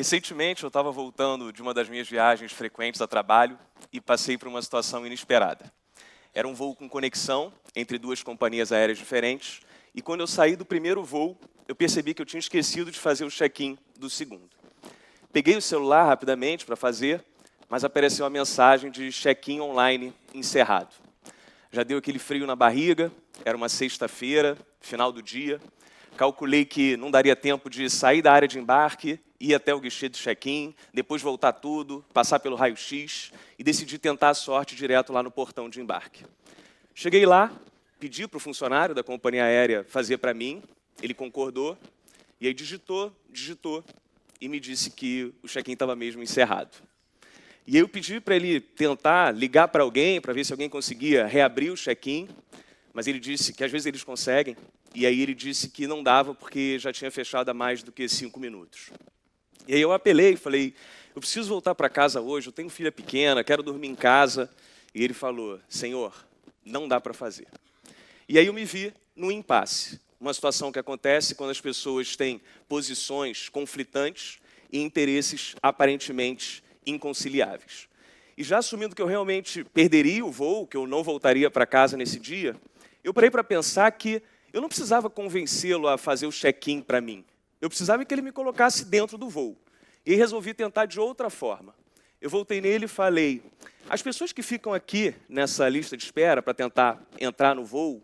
Recentemente, eu estava voltando de uma das minhas viagens frequentes a trabalho e passei por uma situação inesperada. Era um voo com conexão entre duas companhias aéreas diferentes e quando eu saí do primeiro voo, eu percebi que eu tinha esquecido de fazer o check-in do segundo. Peguei o celular rapidamente para fazer, mas apareceu a mensagem de check-in online encerrado. Já deu aquele frio na barriga, era uma sexta-feira, final do dia. Calculei que não daria tempo de sair da área de embarque, ir até o guichê de check-in, depois voltar tudo, passar pelo raio-x e decidi tentar a sorte direto lá no portão de embarque. Cheguei lá, pedi para o funcionário da companhia aérea fazer para mim, ele concordou, e aí digitou e me disse que o check-in estava mesmo encerrado. E eu pedi para ele tentar ligar para alguém, para ver se alguém conseguia reabrir o check-in, mas ele disse que às vezes eles conseguem, e aí ele disse que não dava porque já tinha fechado há mais do que 5 minutos. E aí eu apelei, falei, eu preciso voltar para casa hoje, eu tenho filha pequena, quero dormir em casa. E ele falou, senhor, não dá para fazer. E aí eu me vi num impasse, uma situação que acontece quando as pessoas têm posições conflitantes e interesses aparentemente inconciliáveis. E já assumindo que eu realmente perderia o voo, que eu não voltaria para casa nesse dia, eu parei para pensar que eu não precisava convencê-lo a fazer o check-in para mim. Eu precisava que ele me colocasse dentro do voo. E resolvi tentar de outra forma. Eu voltei nele e falei, as pessoas que ficam aqui nessa lista de espera para tentar entrar no voo,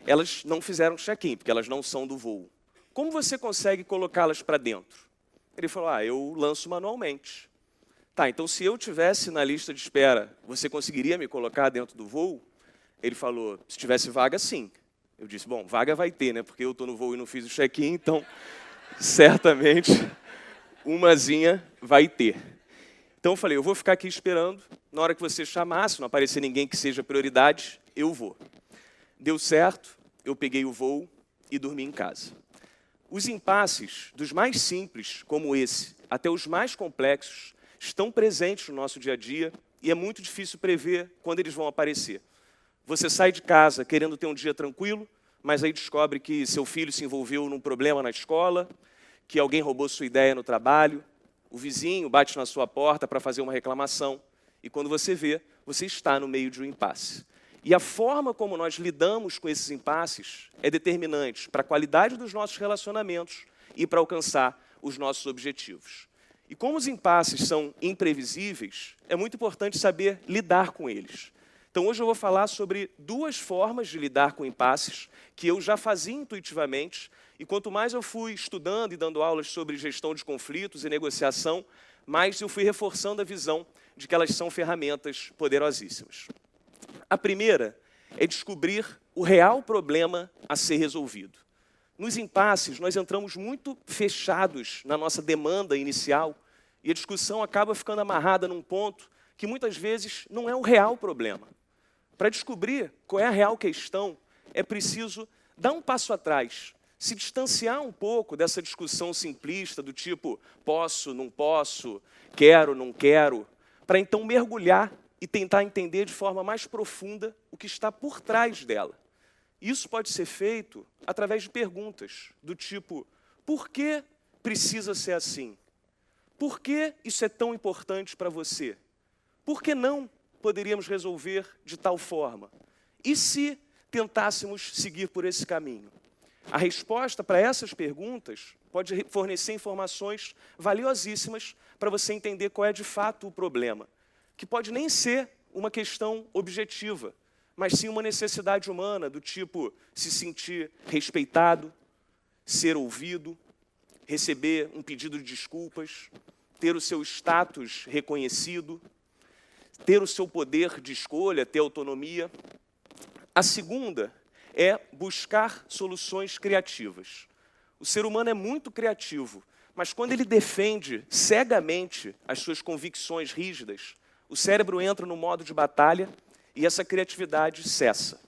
elas não fizeram check-in, porque elas não são do voo. Como você consegue colocá-las para dentro? Ele falou, eu lanço manualmente. Tá, então se eu tivesse na lista de espera, você conseguiria me colocar dentro do voo? Ele falou, se tivesse vaga, sim. Eu disse, bom, vaga vai ter, né? Porque eu estou no voo e não fiz o check-in, então certamente umazinha vai ter. Então eu falei, eu vou ficar aqui esperando, na hora que você chamar, se não aparecer ninguém que seja prioridade, eu vou. Deu certo, eu peguei o voo e dormi em casa. Os impasses, dos mais simples, como esse, até os mais complexos, estão presentes no nosso dia a dia e é muito difícil prever quando eles vão aparecer. Você sai de casa querendo ter um dia tranquilo, mas aí descobre que seu filho se envolveu num problema na escola, que alguém roubou sua ideia no trabalho, o vizinho bate na sua porta para fazer uma reclamação, e quando você vê, você está no meio de um impasse. E a forma como nós lidamos com esses impasses é determinante para a qualidade dos nossos relacionamentos e para alcançar os nossos objetivos. E como os impasses são imprevisíveis, é muito importante saber lidar com eles. Então hoje eu vou falar sobre duas formas de lidar com impasses que eu já fazia intuitivamente, e quanto mais eu fui estudando e dando aulas sobre gestão de conflitos e negociação, mais eu fui reforçando a visão de que elas são ferramentas poderosíssimas. A primeira é descobrir o real problema a ser resolvido. Nos impasses, nós entramos muito fechados na nossa demanda inicial e a discussão acaba ficando amarrada num ponto que muitas vezes não é o real problema. Para descobrir qual é a real questão, é preciso dar um passo atrás, se distanciar um pouco dessa discussão simplista do tipo posso, não posso, quero, não quero, para então mergulhar e tentar entender de forma mais profunda o que está por trás dela. Isso pode ser feito através de perguntas do tipo, por que precisa ser assim? Por que isso é tão importante para você? Por que não poderíamos resolver de tal forma? E se tentássemos seguir por esse caminho? A resposta para essas perguntas pode fornecer informações valiosíssimas para você entender qual é de fato o problema, que pode nem ser uma questão objetiva, mas sim uma necessidade humana, do tipo se sentir respeitado, ser ouvido, receber um pedido de desculpas, ter o seu status reconhecido, ter o seu poder de escolha, ter autonomia. A segunda é buscar soluções criativas. O ser humano é muito criativo, mas quando ele defende cegamente as suas convicções rígidas, o cérebro entra no modo de batalha e essa criatividade cessa.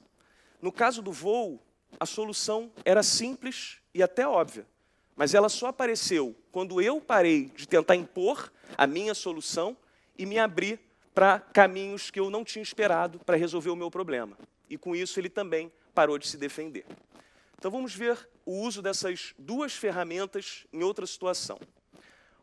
No caso do voo, a solução era simples e até óbvia, mas ela só apareceu quando eu parei de tentar impor a minha solução e me abri para caminhos que eu não tinha esperado para resolver o meu problema. E com isso ele também parou de se defender. Então vamos ver o uso dessas duas ferramentas em outra situação.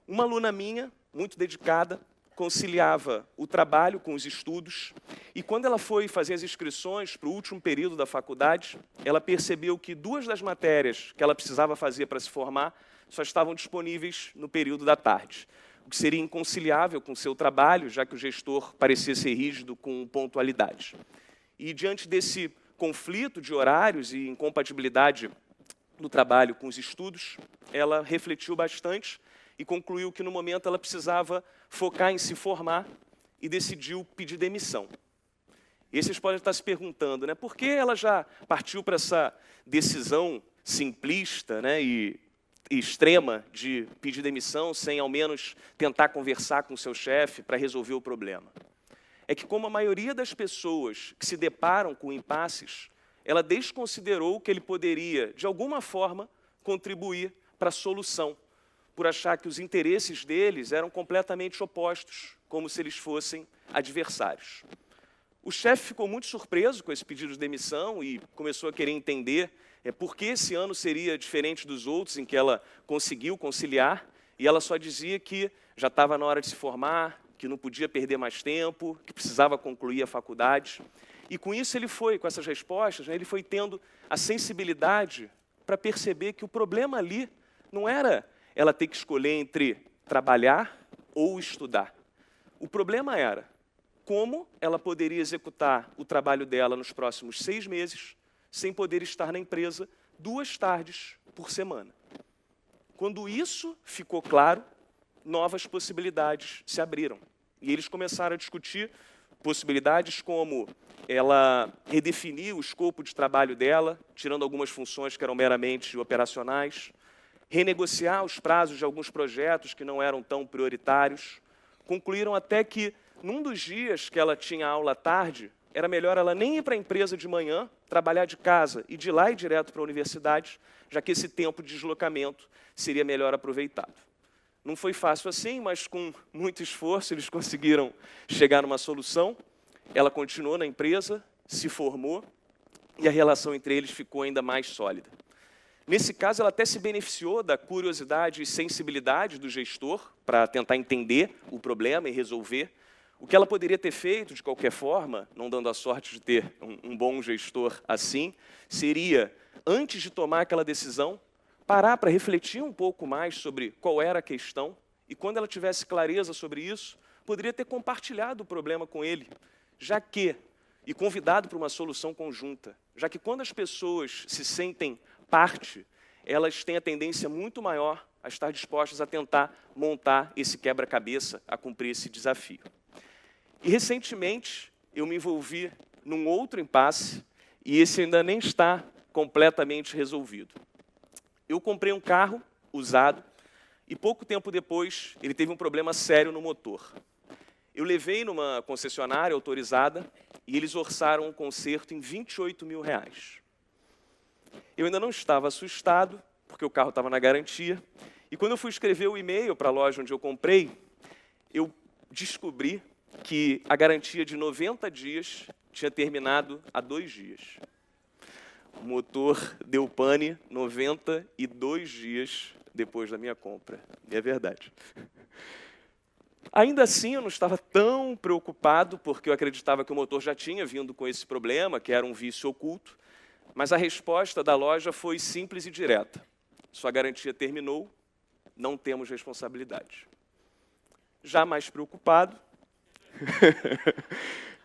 Uma aluna minha, muito dedicada, conciliava o trabalho com os estudos, e quando ela foi fazer as inscrições para o último período da faculdade, ela percebeu que 2 das matérias que ela precisava fazer para se formar só estavam disponíveis no período da tarde, o que seria inconciliável com o seu trabalho, já que o gestor parecia ser rígido com pontualidade. E, diante desse conflito de horários e incompatibilidade do trabalho com os estudos, ela refletiu bastante e concluiu que, no momento, ela precisava focar em se formar e decidiu pedir demissão. E aí vocês podem estar se perguntando, né, por que ela já partiu para essa decisão simplista, né, e extrema de pedir demissão sem, ao menos, tentar conversar com o seu chefe para resolver o problema? É que, como a maioria das pessoas que se deparam com impasses, ela desconsiderou que ele poderia, de alguma forma, contribuir para a solução, por achar que os interesses deles eram completamente opostos, como se eles fossem adversários. O chefe ficou muito surpreso com esse pedido de demissão e começou a querer entender por que esse ano seria diferente dos outros em que ela conseguiu conciliar, e ela só dizia que já estava na hora de se formar, que não podia perder mais tempo, que precisava concluir a faculdade. E com isso ele foi, com essas respostas, né, ele foi tendo a sensibilidade para perceber que o problema ali não era ela ter que escolher entre trabalhar ou estudar. O problema era como ela poderia executar o trabalho dela nos próximos 6 meses sem poder estar na empresa 2 tardes por semana. Quando isso ficou claro, novas possibilidades se abriram. E eles começaram a discutir possibilidades como ela redefinir o escopo de trabalho dela, tirando algumas funções que eram meramente operacionais, renegociar os prazos de alguns projetos que não eram tão prioritários. Concluíram até que, num dos dias que ela tinha aula à tarde, era melhor ela nem ir para a empresa de manhã, trabalhar de casa e de lá ir direto para a universidade, já que esse tempo de deslocamento seria melhor aproveitado. Não foi fácil assim, mas com muito esforço eles conseguiram chegar numa solução. Ela continuou na empresa, se formou e a relação entre eles ficou ainda mais sólida. Nesse caso, ela até se beneficiou da curiosidade e sensibilidade do gestor para tentar entender o problema e resolver. O que ela poderia ter feito, de qualquer forma, não dando a sorte de ter um bom gestor assim, seria, antes de tomar aquela decisão, parar para refletir um pouco mais sobre qual era a questão e, quando ela tivesse clareza sobre isso, poderia ter compartilhado o problema com ele, já que, e convidado para uma solução conjunta, já que quando as pessoas se sentem parte, elas têm a tendência muito maior a estar dispostas a tentar montar esse quebra-cabeça, a cumprir esse desafio. E, recentemente, eu me envolvi num outro impasse, e esse ainda nem está completamente resolvido. Eu comprei um carro usado, e pouco tempo depois, ele teve um problema sério no motor. Eu levei numa concessionária autorizada, e eles orçaram um conserto em R$28 mil. Eu ainda não estava assustado, porque o carro estava na garantia, e quando eu fui escrever o e-mail para a loja onde eu comprei, eu descobri que a garantia de 90 dias tinha terminado há 2 dias. O motor deu pane 92 dias depois da minha compra. E é verdade. Ainda assim, eu não estava tão preocupado, porque eu acreditava que o motor já tinha vindo com esse problema, que era um vício oculto, mas a resposta da loja foi simples e direta. Sua garantia terminou, não temos responsabilidade. Já mais preocupado,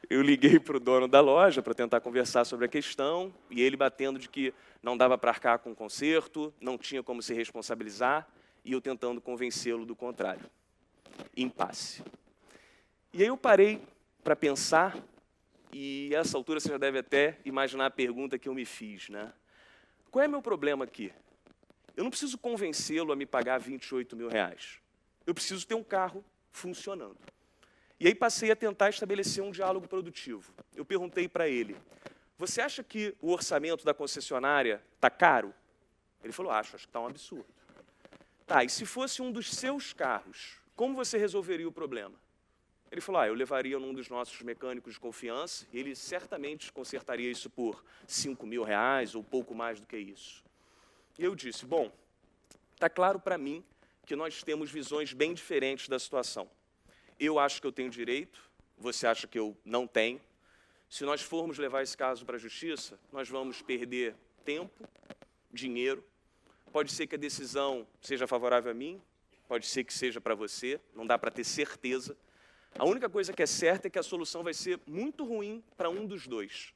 eu liguei para o dono da loja para tentar conversar sobre a questão, e ele batendo de que não dava para arcar com o conserto, não tinha como se responsabilizar, e eu tentando convencê-lo do contrário. Impasse. E aí eu parei para pensar, e a essa altura você já deve até imaginar a pergunta que eu me fiz, né? Qual é meu problema aqui? Eu não preciso convencê-lo a me pagar R$28 mil. Eu preciso ter um carro funcionando. E aí passei a tentar estabelecer um diálogo produtivo. Eu perguntei para ele, você acha que o orçamento da concessionária está caro? Ele falou, acho que está um absurdo. Tá, e se fosse um dos seus carros, como você resolveria o problema? Ele falou, eu levaria num dos nossos mecânicos de confiança, e ele certamente consertaria isso por R$5 mil ou pouco mais do que isso. E eu disse, bom, está claro para mim que nós temos visões bem diferentes da situação. Eu acho que eu tenho direito, você acha que eu não tenho. Se nós formos levar esse caso para a justiça, nós vamos perder tempo, dinheiro. Pode ser que a decisão seja favorável a mim, pode ser que seja para você, não dá para ter certeza. A única coisa que é certa é que a solução vai ser muito ruim para um dos dois.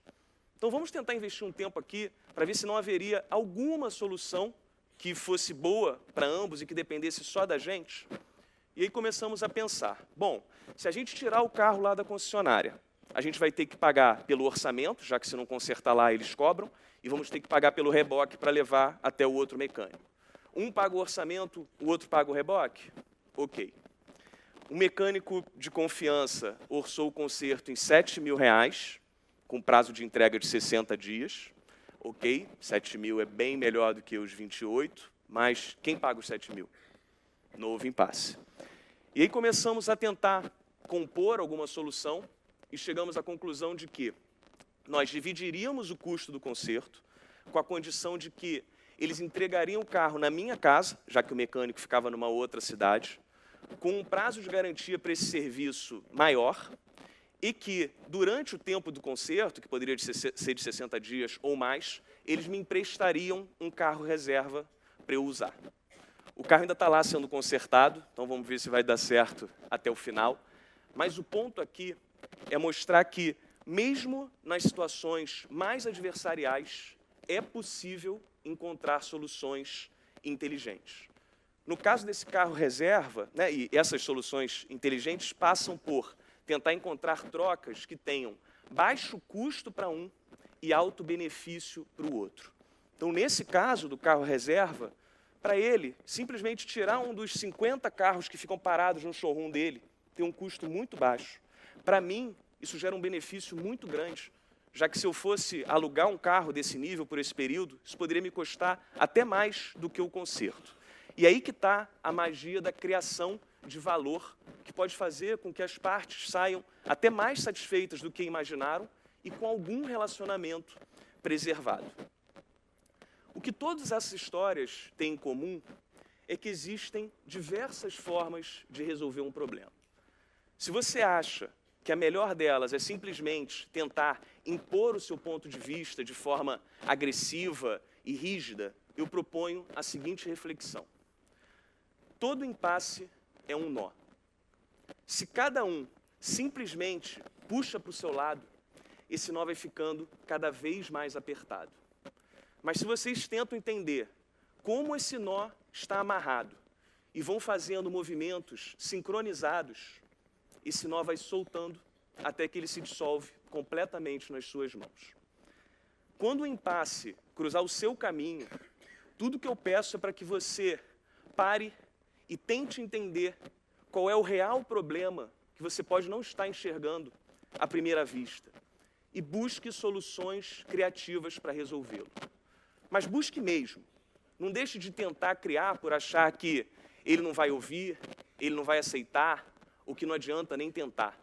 Então vamos tentar investir um tempo aqui para ver se não haveria alguma solução que fosse boa para ambos e que dependesse só da gente. E aí começamos a pensar, bom, se a gente tirar o carro lá da concessionária, a gente vai ter que pagar pelo orçamento, já que se não consertar lá eles cobram, e vamos ter que pagar pelo reboque para levar até o outro mecânico. Um paga o orçamento, o outro paga o reboque? Ok. Um mecânico de confiança orçou o conserto em R$7.000, com prazo de entrega de 60 dias. Ok, 7.000 é bem melhor do que os 28, mas quem paga os 7.000? Não houve impasse. E aí começamos a tentar compor alguma solução e chegamos à conclusão de que nós dividiríamos o custo do conserto com a condição de que eles entregariam o carro na minha casa, já que o mecânico ficava numa outra cidade, com um prazo de garantia para esse serviço maior e que, durante o tempo do conserto, que poderia ser de 60 dias ou mais, eles me emprestariam um carro reserva para eu usar. O carro ainda está lá sendo consertado, então vamos ver se vai dar certo até o final. Mas o ponto aqui é mostrar que, mesmo nas situações mais adversariais, é possível encontrar soluções inteligentes. No caso desse carro reserva, e essas soluções inteligentes passam por tentar encontrar trocas que tenham baixo custo para um e alto benefício para o outro. Então, nesse caso do carro reserva, para ele, simplesmente tirar um dos 50 carros que ficam parados no showroom dele tem um custo muito baixo. Para mim, isso gera um benefício muito grande, já que se eu fosse alugar um carro desse nível por esse período, isso poderia me custar até mais do que o conserto. E aí que está a magia da criação de valor, que pode fazer com que as partes saiam até mais satisfeitas do que imaginaram e com algum relacionamento preservado. O que todas essas histórias têm em comum é que existem diversas formas de resolver um problema. Se você acha que a melhor delas é simplesmente tentar impor o seu ponto de vista de forma agressiva e rígida, eu proponho a seguinte reflexão. Todo impasse é um nó. Se cada um simplesmente puxa para o seu lado, esse nó vai ficando cada vez mais apertado. Mas se vocês tentam entender como esse nó está amarrado e vão fazendo movimentos sincronizados, esse nó vai soltando até que ele se dissolve completamente nas suas mãos. Quando o impasse cruzar o seu caminho, tudo que eu peço é para que você pare e tente entender qual é o real problema que você pode não estar enxergando à primeira vista e busque soluções criativas para resolvê-lo. Mas busque mesmo. Não deixe de tentar criar por achar que ele não vai ouvir, ele não vai aceitar, ou que não adianta nem tentar.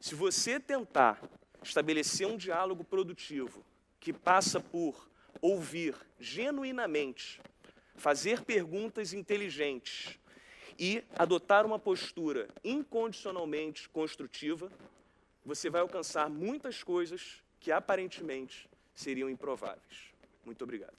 Se você tentar estabelecer um diálogo produtivo que passa por ouvir genuinamente, fazer perguntas inteligentes e adotar uma postura incondicionalmente construtiva, você vai alcançar muitas coisas que aparentemente seriam improváveis. Muito obrigado.